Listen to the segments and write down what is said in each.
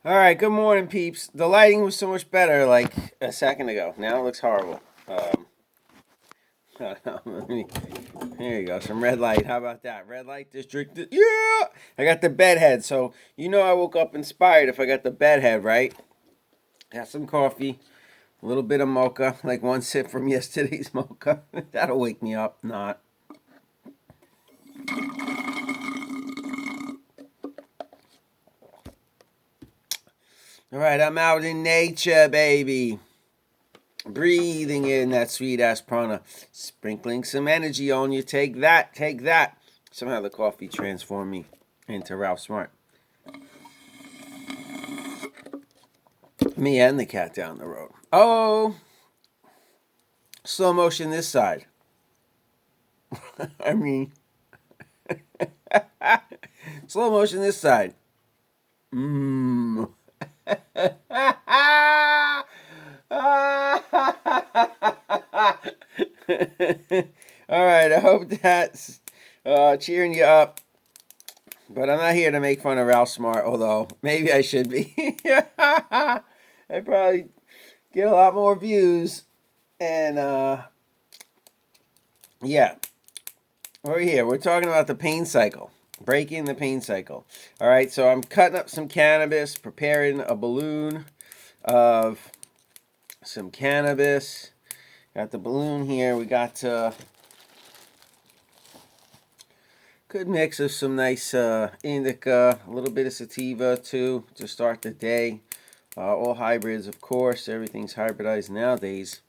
All right, good morning, peeps. The lighting was so much better like a second ago. Now it looks horrible. Here you go, some red light. How about that? Red light district. Yeah! I got the bed head, so you know I woke up inspired if I got the bed head, right? Got some coffee, a little bit of mocha, like one sip from yesterday's mocha. That'll wake me up. Not. All right, I'm out in nature, baby. Breathing in that sweet ass prana, sprinkling some energy on you. Take that, take that. Somehow the coffee transformed me into Ralph Smart. Me and the cat down the road. Oh, slow motion this side. I mean, slow motion this side. Mmm. All right, I hope that's cheering you up. But I'm not here to make fun of Ralph Smart, although maybe I should be. I probably get a lot more views. And yeah, we're here. We're talking about the pain cycle, breaking the pain cycle. All right, so I'm cutting up some cannabis, preparing a balloon of some cannabis. Got the balloon here. We got good mix of some nice indica, a little bit of sativa too to start the day. All hybrids, of course. Everything's hybridized nowadays.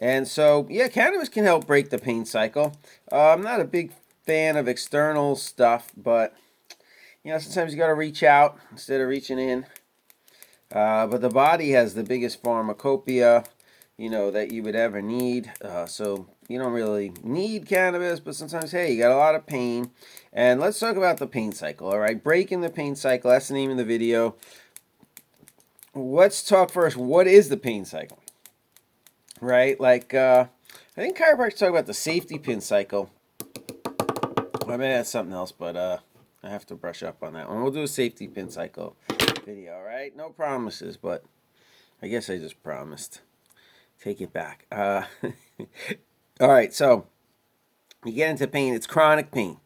And so, yeah, cannabis can help break the pain cycle. I'm not a big fan of external stuff, but, sometimes you got to reach out instead of reaching in. But the body has the biggest pharmacopoeia, that you would ever need. So you don't really need cannabis, but sometimes, hey, you got a lot of pain. And let's talk about the pain cycle, all right? Breaking the pain cycle, that's the name of the video. Let's talk first, what is the pain cycle? Right? Like, I think chiropractors talk about the safety pin cycle. I mean, that's something else, but I have to brush up on that one. We'll do a safety pin cycle video, all right? No promises, but I guess I just promised. Take it back. All right, so you get into pain. It's chronic pain,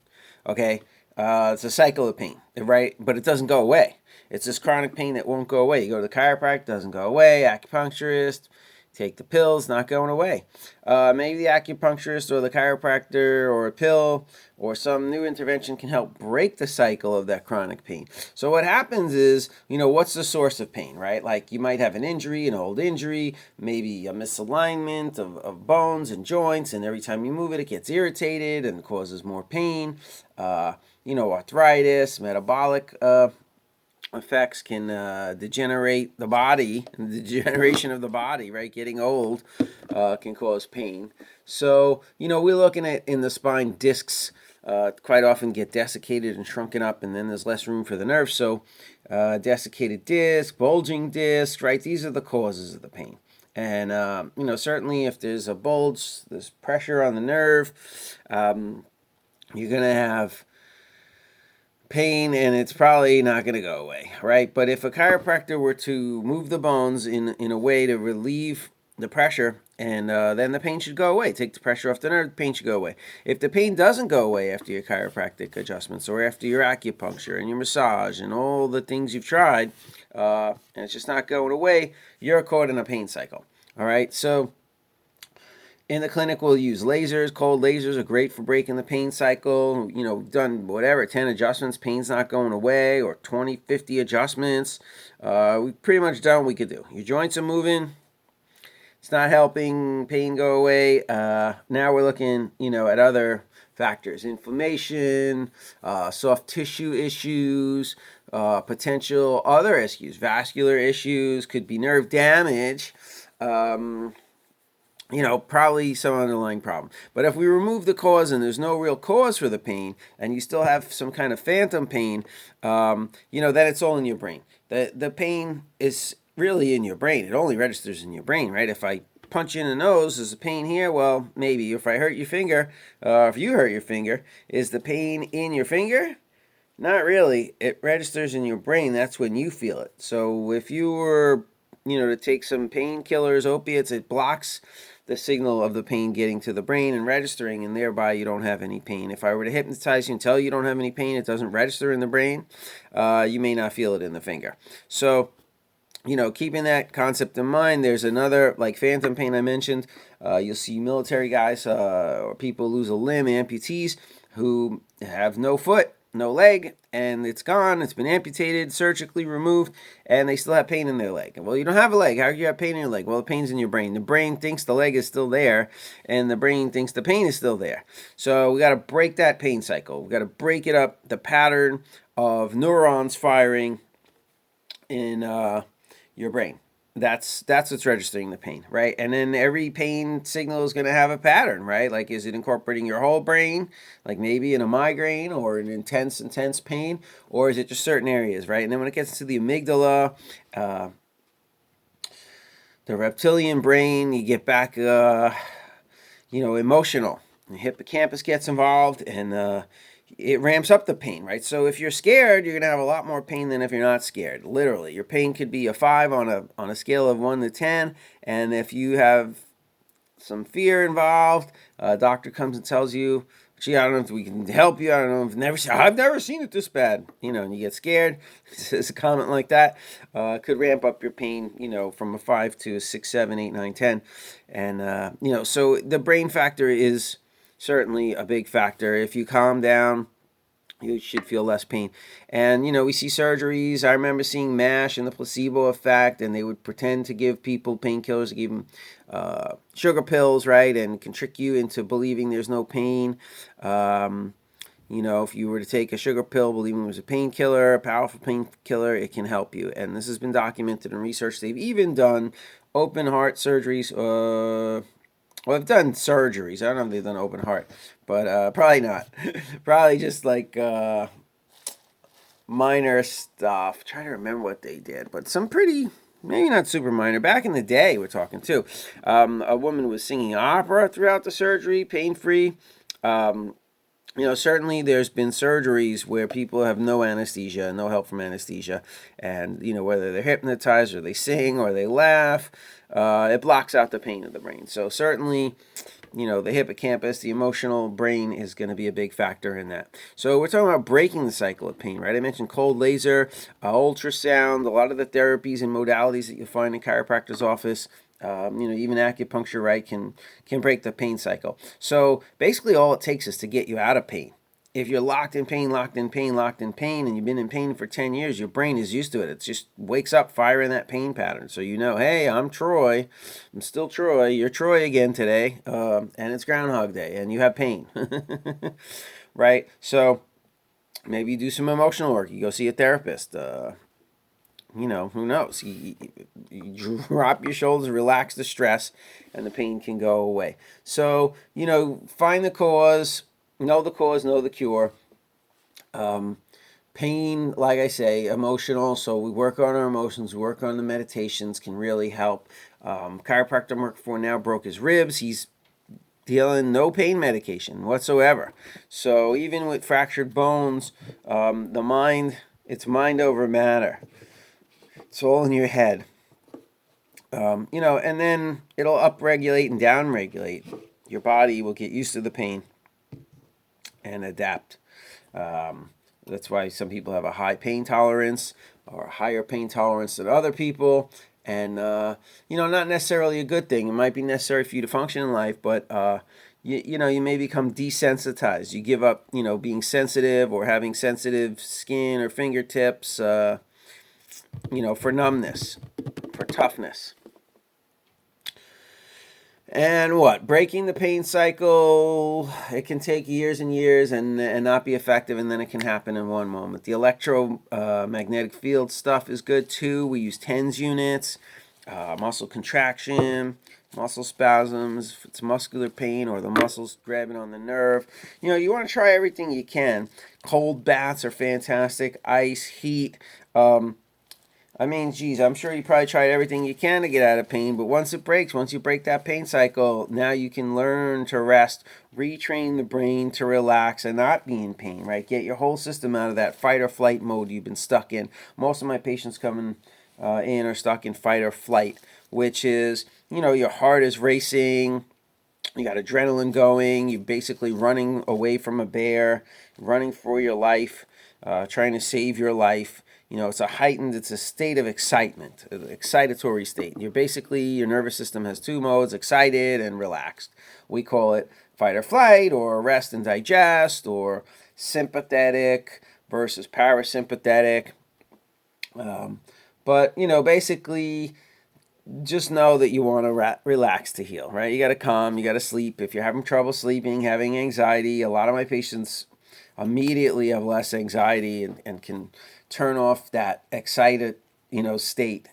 okay? It's a cycle of pain, right? But it doesn't go away. It's this chronic pain that won't go away. You go to the chiropractor, doesn't go away. Acupuncturist, take the pills, not going away. Maybe the acupuncturist or the chiropractor or a pill or some new intervention can help break the cycle of that chronic pain. So what happens is, what's the source of pain, right? Like you might have an injury, an old injury, maybe a misalignment of bones and joints, and every time you move it, it gets irritated and causes more pain. Arthritis, metabolic effects can degenerate the body, and the degeneration of the body, right? Getting old can cause pain. So, we're looking at in the spine, discs quite often get desiccated and shrunken up, and then there's less room for the nerves. So, desiccated disc, bulging disc, right? These are the causes of the pain. And, certainly if there's a bulge, there's pressure on the nerve, you're going to have pain, and it's probably not going to go away, right? But if a chiropractor were to move the bones in a way to relieve the pressure, and then the pain should go away. Take the pressure off the nerve, the pain should go away. If the pain doesn't go away after your chiropractic adjustments or after your acupuncture and your massage and all the things you've tried, and it's just not going away, you're caught in a pain cycle, all right? So in the clinic, we'll use lasers. Cold lasers are great for breaking the pain cycle. We've done whatever, 10 adjustments, pain's not going away, or 20, 50 adjustments. We've pretty much done what we could do. Your joints are moving. It's not helping pain go away. Now we're looking, at other factors. Inflammation, soft tissue issues, potential other issues. Vascular issues, could be nerve damage. Probably some underlying problem. But if we remove the cause and there's no real cause for the pain, and you still have some kind of phantom pain, then it's all in your brain. The pain is really in your brain. It only registers in your brain, right? If I punch you in the nose, there's a pain here. Well, maybe if I hurt your finger, if you hurt your finger, is the pain in your finger? Not really. It registers in your brain. That's when you feel it. So if you were, to take some painkillers, opiates, it blocks the signal of the pain getting to the brain and registering, and thereby you don't have any pain. If I were to hypnotize you and tell you don't have any pain, it doesn't register in the brain. You may not feel it in the finger. So keeping that concept in mind, there's another, like phantom pain I mentioned. You'll see military guys or people lose a limb, amputees, who have no foot, no leg, and it's gone. It's been amputated, surgically removed, and they still have pain in their leg. Well, you don't have a leg. How do you have pain in your leg? Well, the pain's in your brain. The brain thinks the leg is still there, and the brain thinks the pain is still there. So we got to break that pain cycle. We got to break it up, the pattern of neurons firing in your brain. That's what's registering the pain, right? And then every pain signal is going to have a pattern, right? Like, is it incorporating your whole brain, like maybe in a migraine or an intense pain, or is it just certain areas, right? And then when it gets to the amygdala, the reptilian brain, you get back, emotional. The hippocampus gets involved, and it ramps up the pain, right? So if you're scared, you're gonna have a lot more pain than if you're not scared. Literally, your pain could be a 5 on a scale of 1 to 10, and if you have some fear involved, a doctor comes and tells you, "Gee, I don't know if we can help you. I don't know. I've never seen it this bad." And you get scared. It's a comment like that could ramp up your pain. From a 5 to a 6, 7, 8, 9, 10, and so the brain factor is certainly a big factor. If you calm down, you should feel less pain. And we see surgeries. I remember seeing MASH and the placebo effect, and they would pretend to give people painkillers, to give them sugar pills, right, and can trick you into believing there's no pain. If you were to take a sugar pill, believing it was a painkiller, a powerful painkiller, it can help you. And this has been documented in research. They've even done open heart surgeries. Well, they've done surgeries. I don't know if they've done open heart, but probably not. Probably just like minor stuff. Trying to remember what they did, but some pretty, maybe not super minor. Back in the day, we're talking too. A woman was singing opera throughout the surgery, pain-free. Certainly there's been surgeries where people have no anesthesia, no help from anesthesia, and whether they're hypnotized or they sing or they laugh, it blocks out the pain of the brain. So certainly, the hippocampus, the emotional brain, is going to be a big factor in that. So we're talking about breaking the cycle of pain, right? I mentioned cold laser, ultrasound, a lot of the therapies and modalities that you'll find in chiropractor's office. Even acupuncture, right, can break the pain cycle. So basically all it takes is to get you out of pain. If you're locked in pain, and you've been in pain for 10 years, your brain is used to it. It just wakes up firing that pain pattern. So hey, I'm Troy. I'm still Troy. You're Troy again today. And it's Groundhog Day, and you have pain. Right? So maybe you do some emotional work. You go see a therapist. Who knows? You drop your shoulders, relax the stress, and the pain can go away. So, find the cause, know the cure. Pain, like I say, emotional. So we work on our emotions, work on the meditations, can really help. Chiropractor I'm working for now broke his ribs. He's dealing no pain medication whatsoever. So even with fractured bones, the mind, it's mind over matter. It's all in your head. And then it'll upregulate and downregulate. Your body will get used to the pain and adapt. That's why some people have a high pain tolerance or a higher pain tolerance than other people. And, not necessarily a good thing. It might be necessary for you to function in life, but, you may become desensitized. You give up, being sensitive or having sensitive skin or fingertips, for numbness, for toughness. And breaking the pain cycle, it can take years and years and not be effective, and then it can happen in one moment. The electromagnetic field stuff is good too. We use TENS units, muscle contraction, muscle spasms, if it's muscular pain or the muscles grabbing on the nerve. You want to try everything you can. Cold baths are fantastic, ice, heat. I mean, geez, I'm sure you probably tried everything you can to get out of pain, but once it breaks, once you break that pain cycle, now you can learn to rest, retrain the brain to relax and not be in pain, right? Get your whole system out of that fight or flight mode you've been stuck in. Most of my patients coming in are stuck in fight or flight, which is, your heart is racing, you got adrenaline going, you're basically running away from a bear, running for your life, trying to save your life. It's a state of excitement, an excitatory state. Your nervous system has two modes, excited and relaxed. We call it fight or flight, or rest and digest, or sympathetic versus parasympathetic. But basically, just know that you want to relax to heal, right? You got to calm, you got to sleep. If you're having trouble sleeping, having anxiety, a lot of my patients immediately have less anxiety and can turn off that excited, state,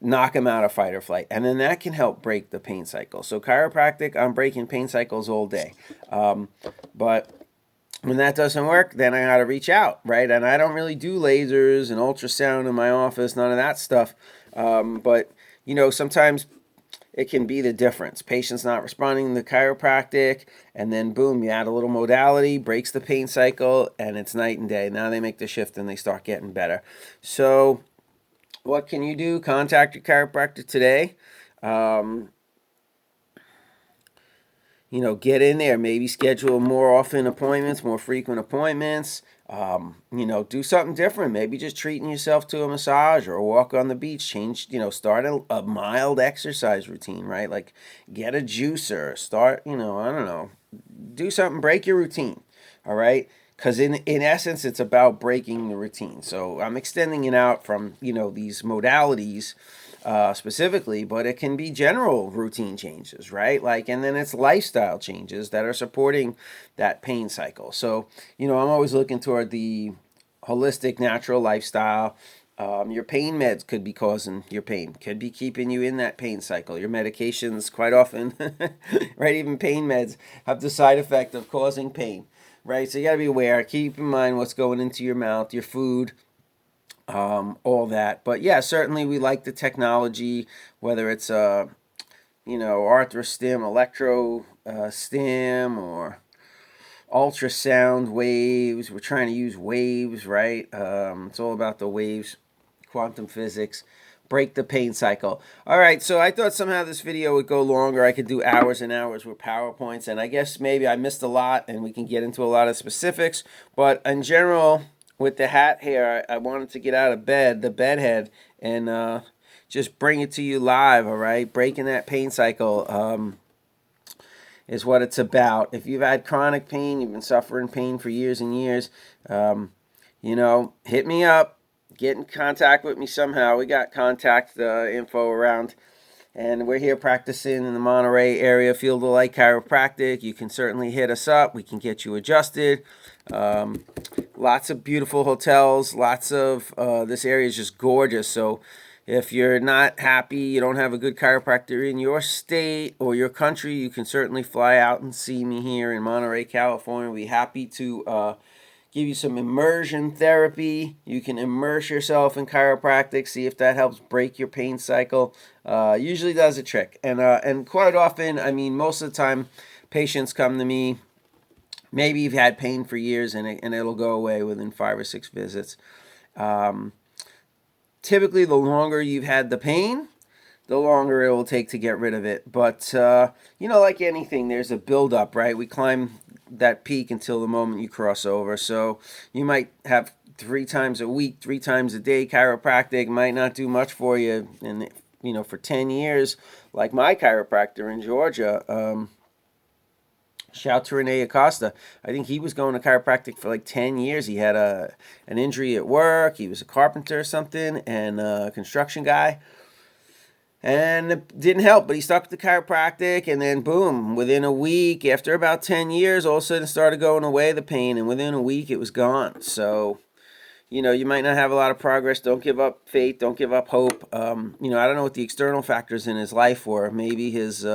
knock them out of fight or flight. And then that can help break the pain cycle. So chiropractic, I'm breaking pain cycles all day. But when that doesn't work, then I got to reach out, right? And I don't really do lasers and ultrasound in my office, none of that stuff. But sometimes it can be the difference. Patients not responding to chiropractic, and then boom, you add a little modality, breaks the pain cycle, and it's night and day. Now they make the shift and they start getting better. So, what can you do? Contact your chiropractor today. Get in there. Maybe schedule more often appointments, more frequent appointments. Do something different. Maybe just treating yourself to a massage or a walk on the beach. Start a mild exercise routine, right? Like get a juicer. Start, I don't know. Do something, break your routine, all right? Because in essence, it's about breaking the routine. So I'm extending it out from, these modalities specifically, but it can be general routine changes, right? And then it's lifestyle changes that are supporting that pain cycle. So, I'm always looking toward the holistic, natural lifestyle. Your pain meds could be causing your pain, could be keeping you in that pain cycle. Your medications, quite often, right? Even pain meds have the side effect of causing pain, right? So you got to be aware. Keep in mind what's going into your mouth, your food, all that. But yeah, certainly we like the technology, whether it's arthrostim, electro stim, or ultrasound waves. We're trying to use waves, right? It's all about the waves, quantum physics. Break the pain cycle. All right, so I thought somehow this video would go longer. I could do hours and hours with PowerPoints, and I guess maybe I missed a lot, and we can get into a lot of specifics. But in general, with the hat here, I wanted to get out of bed, the bed head, and just bring it to you live, all right? Breaking that pain cycle is what it's about. If you've had chronic pain, you've been suffering pain for years and years, hit me up. Get in contact with me somehow. We got contact info around, and we're here practicing in the Monterey area, Field of Light Chiropractic. You can certainly hit us up. We can get you adjusted. Lots of beautiful hotels. This area is just gorgeous. So if you're not happy, you don't have a good chiropractor in your state or your country, you can certainly fly out and see me here in Monterey, California. We'll be happy to give you some immersion therapy. You can immerse yourself in chiropractic, see if that helps break your pain cycle. Usually does a trick. And quite often, most of the time, patients come to me. Maybe you've had pain for years and it'll go away within 5 or 6 visits. Typically, the longer you've had the pain, the longer it will take to get rid of it. But, like anything, there's a buildup, right? We climb that peak until the moment you cross over. So you might have 3 times a week, 3 times a day chiropractic, might not do much for you. And, for 10 years, like my chiropractor in Georgia, shout to Rene Acosta. I think he was going to chiropractic for like 10 years. He had an injury at work. He was a carpenter or something and a construction guy. And it didn't help, but he stuck with the chiropractic, and then boom, within a week, after about 10 years, all of a sudden it started going away, the pain, and within a week it was gone. So, you might not have a lot of progress. Don't give up faith. Don't give up hope. I don't know what the external factors in his life were. Maybe his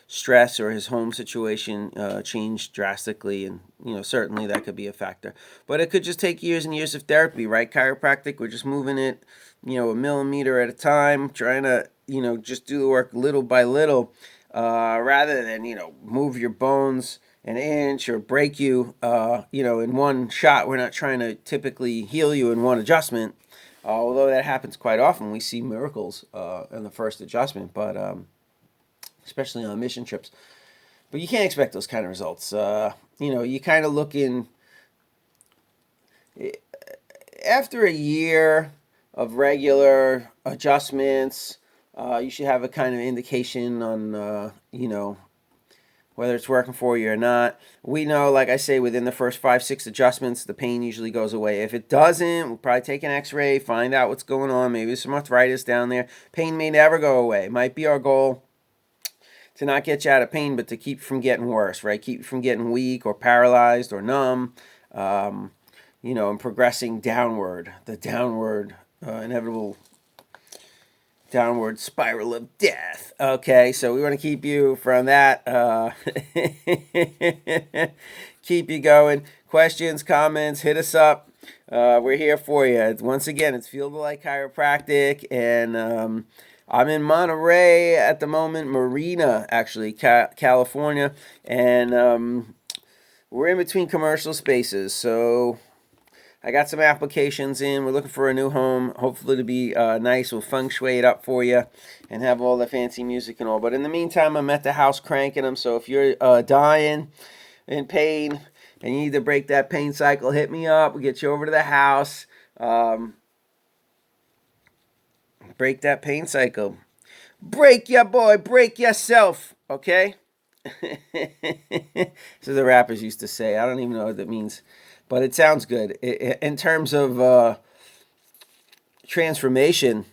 stress or his home situation changed drastically, and certainly that could be a factor. But it could just take years and years of therapy, right? Chiropractic, we're just moving it, a millimeter at a time, trying to just do the work little by little, rather than move your bones an inch or break you, in one shot. We're not trying to typically heal you in one adjustment. Although that happens quite often, we see miracles in the first adjustment, but especially on mission trips. But you can't expect those kind of results. You kind of look in after a year of regular adjustments. You should have a kind of indication on, whether it's working for you or not. We know, like I say, within the first 5-6 adjustments, the pain usually goes away. If it doesn't, we'll probably take an x-ray, find out what's going on. Maybe there's some arthritis down there. Pain may never go away. It might be our goal to not get you out of pain, but to keep from getting worse, right? Keep from getting weak or paralyzed or numb, and progressing downward, the downward, inevitable downward spiral of death. Okay, so we want to keep you from that. Keep you going. Questions, comments, hit us up. We're here for you. Once again, it's Field of Light Chiropractic, and I'm in Monterey at the moment, Marina, actually, California, and we're in between commercial spaces, so I got some applications in. We're looking for a new home, hopefully to be nice. We'll feng shui it up for you and have all the fancy music and all. But in the meantime, I'm at the house cranking them. So if you're dying in pain and you need to break that pain cycle, hit me up. We'll get you over to the house. Break that pain cycle. Break ya, boy. Break yourself. Okay? So the rappers used to say. I don't even know what that means. But it sounds good. In terms of transformation,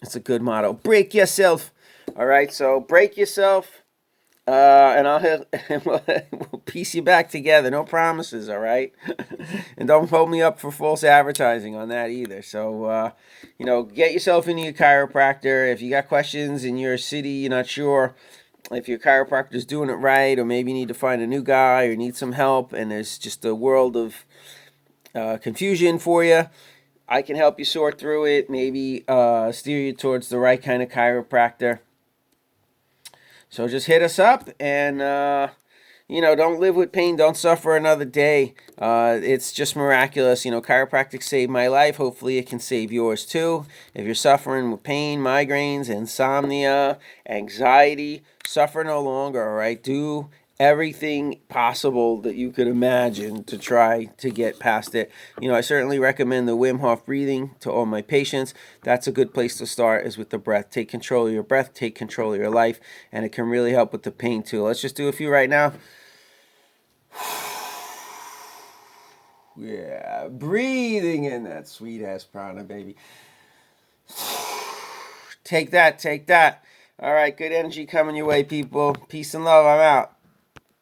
it's a good motto. Break yourself. All right, so break yourself, and we'll piece you back together. No promises, all right? And don't hold me up for false advertising on that either. So, get yourself into your chiropractor. If you got questions in your city, you're not sure if your chiropractor's doing it right, or maybe you need to find a new guy or need some help, and there's just a world of confusion for you, I can help you sort through it, maybe steer you towards the right kind of chiropractor. So just hit us up, and don't live with pain. Don't suffer another day. It's just miraculous. Chiropractic saved my life. Hopefully it can save yours too. If you're suffering with pain, migraines, insomnia, anxiety, suffer no longer, all right? Do everything possible that you could imagine to try to get past it. I certainly recommend the Wim Hof breathing to all my patients. That's a good place to start, is with the breath. Take control of your breath, take control of your life, and it can really help with the pain too. Let's just do a few right now. Yeah, breathing in that sweet ass prana, baby. Take that. All right, good energy coming your way, people. Peace and love. I'm out.